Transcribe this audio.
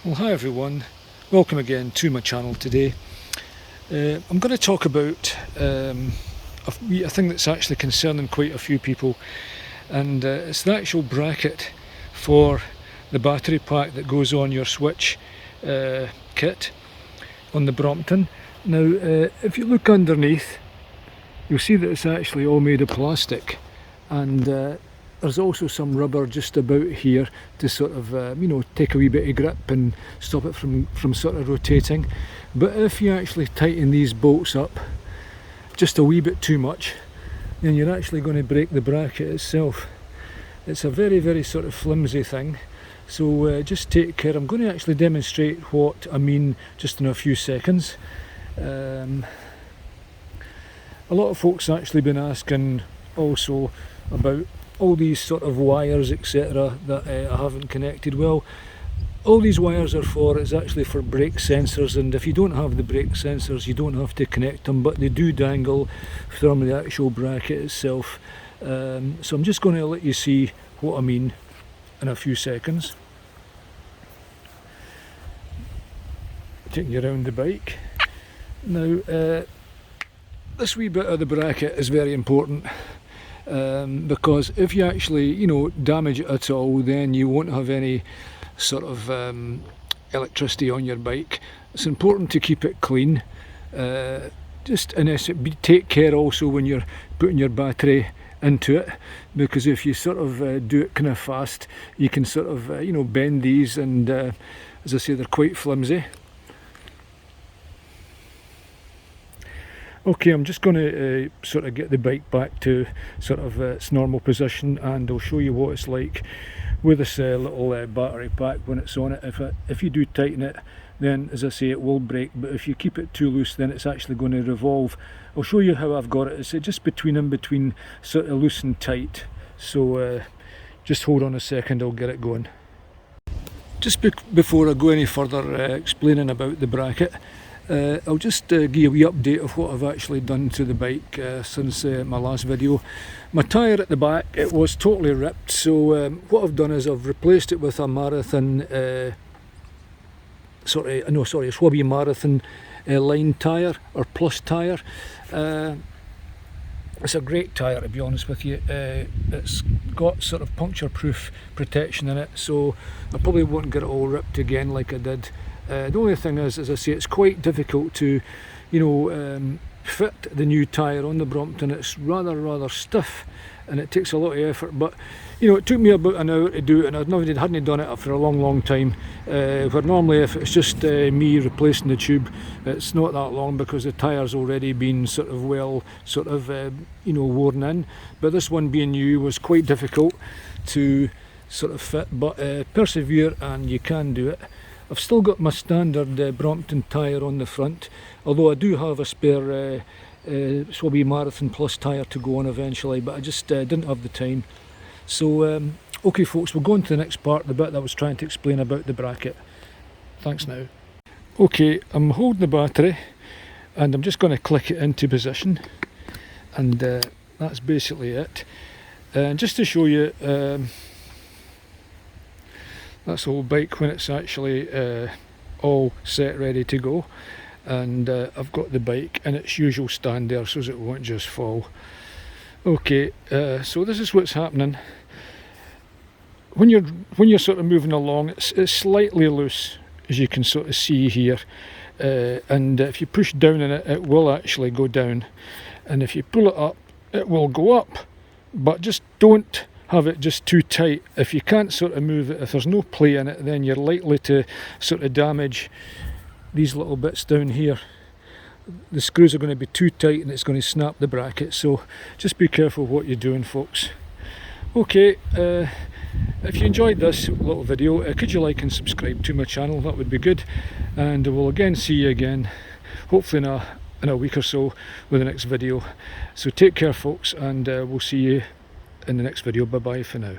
Well, hi everyone, welcome again to my channel today. I'm going to talk about a thing that's actually concerning quite a few people, and it's the actual bracket for the battery pack that goes on your Swytch kit on the Brompton. Now if you look underneath, you'll see that it's actually all made of plastic, and there's also some rubber just about here to sort of take a wee bit of grip and stop it from sort of rotating. But if you actually tighten these bolts up just a wee bit too much, then you're actually going to break the bracket itself. It's a very sort of flimsy thing, so just take care. I'm going to actually demonstrate what I mean just in a few seconds. A lot of folks actually been asking also about all these sort of wires etc that I haven't connected. Well, all these wires are for is actually for brake sensors, and if you don't have the brake sensors you don't have to connect them, but they do dangle from the actual bracket itself. So I'm just going to let you see what I mean in a few seconds. Taking you around the bike. Now this wee bit of the bracket is very important. Because if you actually damage it at all, then you won't have any sort of electricity on your bike. It's important to keep it clean. Take care also when you're putting your battery into it, because if you sort of do it kind of fast, you can sort of bend these, and as I say, they're quite flimsy. Okay, I'm just going to sort of get the bike back to sort of its normal position, and I'll show you what it's like with this little battery pack when it's on it. If you do tighten it, then as I say, it will break, but if you keep it too loose, then it's actually going to revolve. I'll show you how I've got it. It's just between sort of loose and tight, so just hold on a second, I'll get it going. Just before I go any further explaining about the bracket, I'll just give you a wee update of what I've actually done to the bike since my last video. My tyre at the back, it was totally ripped, so what I've done is I've replaced it with a Marathon, Swabby Marathon line tyre, or plus tyre. It's a great tyre, to be honest with you. It's got sort of puncture proof protection in it, so I probably won't get it all ripped again like I did. The only thing is, as I say, it's quite difficult to fit the new tyre on the Brompton. It's rather stiff, and it takes a lot of effort, but it took me about an hour to do it, and I hadn't done it for a long time, where normally if it's just me replacing the tube, it's not that long because the tyre's already been sort of worn in. But this one being new was quite difficult to sort of fit, but persevere and you can do it. I've still got my standard Brompton tyre on the front, although I do have a spare Swabby Marathon Plus tyre to go on eventually, but I just didn't have the time. So okay folks, we'll go on to the next part, the bit that I was trying to explain about the bracket. Thanks now. Okay, I'm holding the battery and I'm just going to click it into position, and that's basically it. And just to show you, that's the whole bike when it's actually all set ready to go, and I've got the bike in its usual stand there so it won't just fall. Okay, so this is what's happening. When you're sort of moving along, it's slightly loose, as you can sort of see here, and if you push down in it, it will actually go down, and if you pull it up, it will go up, but just don't have it just too tight. If you can't sort of move it, if there's no play in it, then you're likely to sort of damage these little bits down here. The screws are going to be too tight and it's going to snap the bracket, so just be careful what you're doing, folks. Okay, if you enjoyed this little video, could you like and subscribe to my channel? That would be good, and we'll again see you again, hopefully in a week or so, with the next video. So take care folks, and we'll see you in the next video. Bye bye for now.